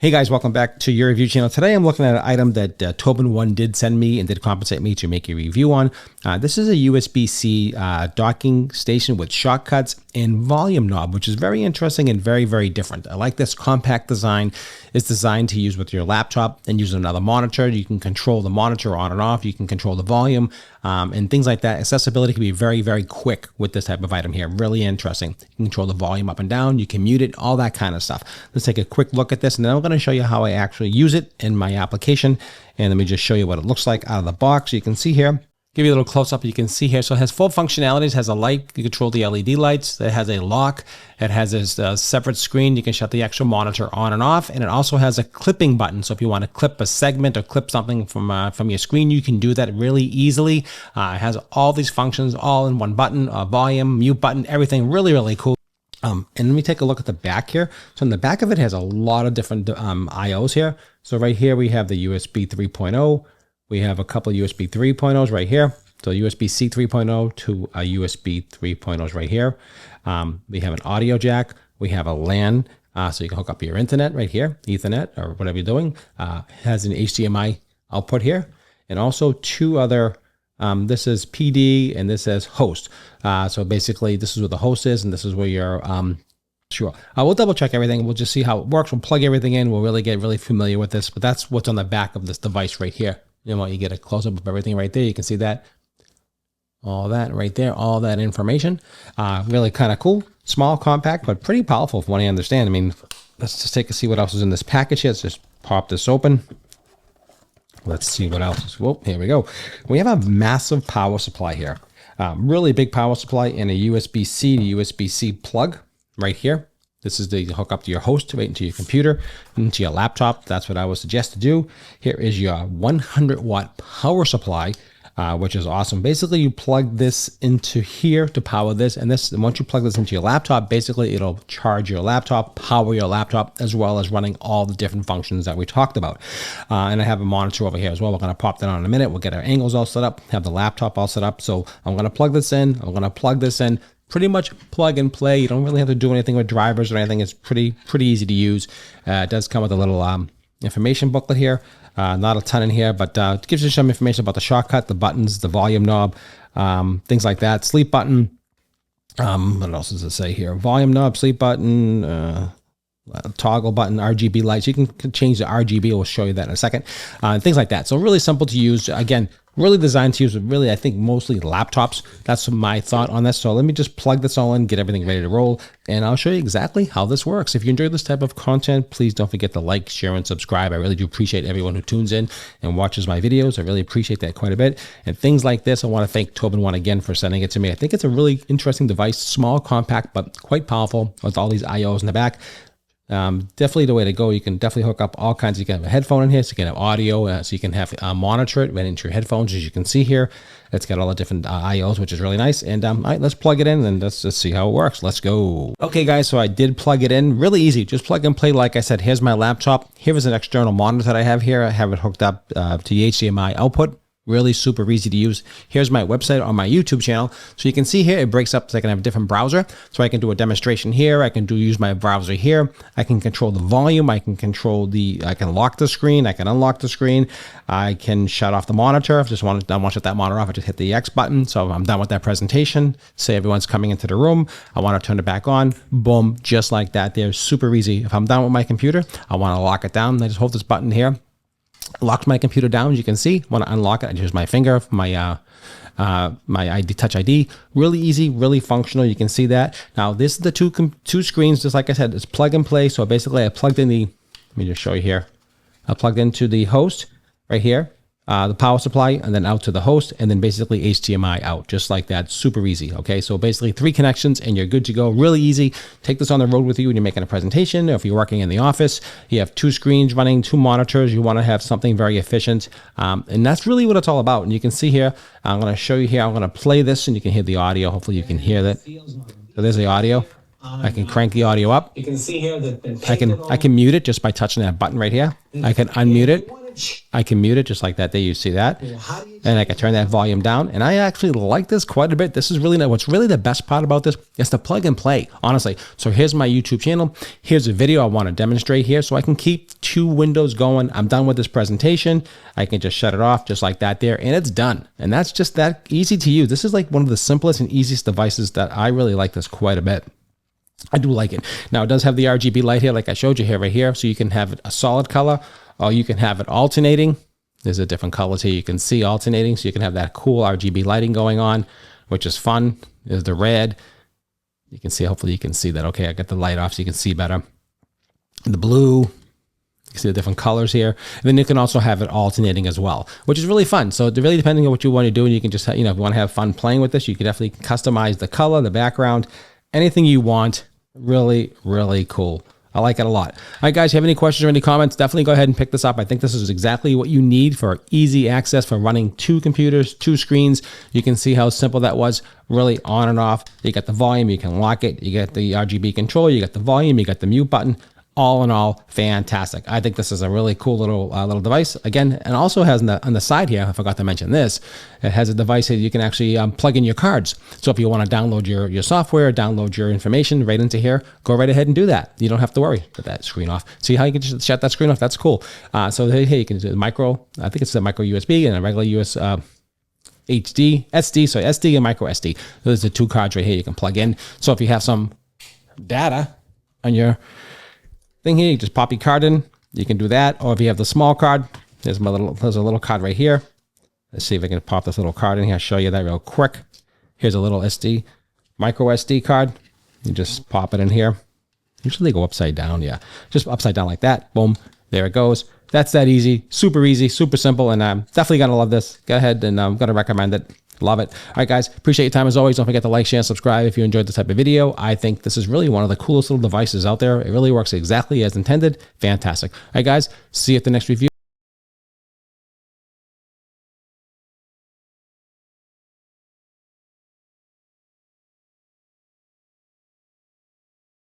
Hey guys, welcome back to your review channel. Today I'm looking at an item that TobenONE did send me and did compensate me to make a review on. This is a USB-C docking station with shortcuts and volume knob, which is very interesting and very, very different. I like this compact design. It's designed to use with your laptop and use another monitor. You can control the monitor on and off. You can control the volume and things like that. Accessibility can be very, very quick with this type of item here. Really interesting. You can control the volume up and down. You can mute it, all that kind of stuff. Let's take a quick look at this, and then I'm going to show you how I actually use it in my application. And let me just show you what it looks like out of the box. You can see here. Give you a little close up. You can see here. So it has full functionalities. Has a light. You control the LED lights. It has a lock. It has a separate screen. You can shut the actual monitor on and off. And it also has a clipping button. So if you want to clip a segment or clip something from your screen, you can do that really easily. It has all these functions all in one button. Volume, mute button, everything. Really, really cool. And let me take a look at the back here. So in the back of it has a lot of different IOs here. So right here we have the USB 3.0. We have a couple of USB 3.0s right here. So USB-C 3.0 to a USB 3.0s right here. We have an audio jack. We have a LAN, so you can hook up your internet right here, Ethernet or whatever you're doing. It has an HDMI output here. And also two other, this is PD and this says host. So basically this is where the host is and this is where your sure. We'll double check everything. We'll just see how it works. We'll plug everything in. We'll really get really familiar with this, but that's what's on the back of this device right here. You know, you get a close up of everything right there. You can see that, all that right there, all that information. Really kind of cool, small, compact, but pretty powerful from what I understand. I mean, let's just take a see what else is in this package here. Let's just pop this open. Let's see what else is. Whoa, here we go. We have a massive power supply here. Really big power supply and a USB-C to USB-C plug right here. This is the hook up to your host, right into your computer, into your laptop. That's what I would suggest to do. Here is your 100 watt power supply, which is awesome. Basically, you plug this into here to power this. And once you plug this into your laptop, basically it'll charge your laptop, power your laptop, as well as running all the different functions that we talked about. And I have a monitor over here as well. We're going to pop that on in a minute. We'll get our angles all set up, have the laptop all set up. So I'm going to plug this in. I'm going to plug this in. Pretty much plug and play. You don't really have to do anything with drivers or anything. It's pretty easy to use. It does come with a little information booklet here. Not a ton in here, but it gives you some information about the shortcut, the buttons, the volume knob, things like that. Sleep button. What else does it say here? Volume knob, sleep button, toggle button, RGB lights. You can change the RGB. We'll show you that in a second. Things like that. So really simple to use. Again, really designed to use with really, I think, mostly laptops. That's my thought on this. So let me just plug this all in, get everything ready to roll, and I'll show you exactly how this works. If you enjoy this type of content, please don't forget to like, share, and subscribe. I really do appreciate everyone who tunes in and watches my videos. I really appreciate that quite a bit. And things like this, I want to thank TobenONE again for sending it to me. I think it's a really interesting device, small, compact, but quite powerful with all these IOs in the back. Definitely the way to go. You can definitely hook up all kinds. You can have a headphone in here, so you can have audio, so you can have monitor it right into your headphones, as you can see here. It's got all the different IOs, which is really nice. And all right, let's plug it in and let's just see how it works. Let's go. Okay, guys, so I did plug it in. Really easy. Just plug and play. Like I said, here's my laptop. Here is an external monitor that I have here. I have it hooked up to the HDMI output. Really super easy to use. Here's my website on my YouTube channel. So you can see here, it breaks up so I can have a different browser. So I can do a demonstration here. I can use my browser here. I can control the volume. I can lock the screen. I can unlock the screen. I can shut off the monitor. If I just want to shut that monitor off, I just hit the X button. So I'm done with that presentation. Say everyone's coming into the room. I want to turn it back on. Boom, just like that there. Super easy. If I'm done with my computer, I want to lock it down. I just hold this button here. Locked my computer down, as you can see. Want to unlock it, I use my finger, my ID, Touch ID. Really easy, really functional. You can see that. Now this is the two screens. Just like I said, it's plug and play. So basically, I plugged in let me just show you here. I plugged into the host right here, the power supply, and then out to the host, and then basically HDMI out, just like that. Super easy. Okay, so basically 3 connections, and you're good to go. Really easy. Take this on the road with you when you're making a presentation, or if you're working in the office. You have 2 screens running, 2 monitors. You want to have something very efficient, and that's really what it's all about. And you can see here, I'm going to show you here. I'm going to play this, and you can hear the audio. Hopefully, you can hear that. So there's the audio. I can crank the audio up. You can see here that I can mute it just by touching that button right here. I can unmute it. I can mute it just like that. There you see that. And I can turn that volume down. And I actually like this quite a bit. This is really, what's really the best part about this is the plug and play, honestly. So here's my YouTube channel. Here's a video I want to demonstrate here. So I can keep 2 windows going. I'm done with this presentation. I can just shut it off just like that there, and it's done. And that's just that easy to use. This is like one of the simplest and easiest devices that I really like this quite a bit. I do like it. Now it does have the RGB light here, like I showed you here right here. So you can have it a solid color, or you can have it alternating. There's a different colors here you can see alternating. So you can have that cool RGB lighting going on, which is fun. There's the red. You can see, hopefully you can see that. Okay, I got the light off so you can see better. The blue, you can see the different colors here. And then you can also have it alternating as well, which is really fun. So really depending on what you want to do, and you can just, if you want to have fun playing with this, you can definitely customize the color, the background, anything you want. Really, really cool. I like it a lot. All right, guys, if you have any questions or any comments, definitely go ahead and pick this up. I think this is exactly what you need for easy access for running 2 computers, 2 screens. You can see how simple that was, really on and off. You got the volume, you can lock it. You get the RGB control, you got the volume, you got the mute button. All in all, fantastic. I think this is a really cool little device. Again, and also has on the side here, I forgot to mention this, it has a device that you can actually plug in your cards. So if you want to download your software, download your information right into here, go right ahead and do that. You don't have to worry. Put that screen off. See how you can just shut that screen off? That's cool. So hey, you can do the micro, I think it's a micro USB and a regular SD, so SD and micro SD. Those are the 2 cards right here you can plug in. So if you have some data on your thing here, you just pop your card in, you can do that. Or if you have the small card, there's a little card right here. Let's see if I can pop this little card in here. I'll show you that real quick. Here's a little micro SD card. You just pop it in here. Usually they go upside down. Yeah, just upside down like that. Boom, there it goes. That's that easy, super simple. And I'm definitely going to love this. Go ahead, and I'm going to recommend it. Love it. All right, guys, appreciate your time as always. Don't forget to like, share, and subscribe if you enjoyed this type of video. I think this is really one of the coolest little devices out there. It really works exactly as intended. Fantastic. All right, guys, see you at the next review.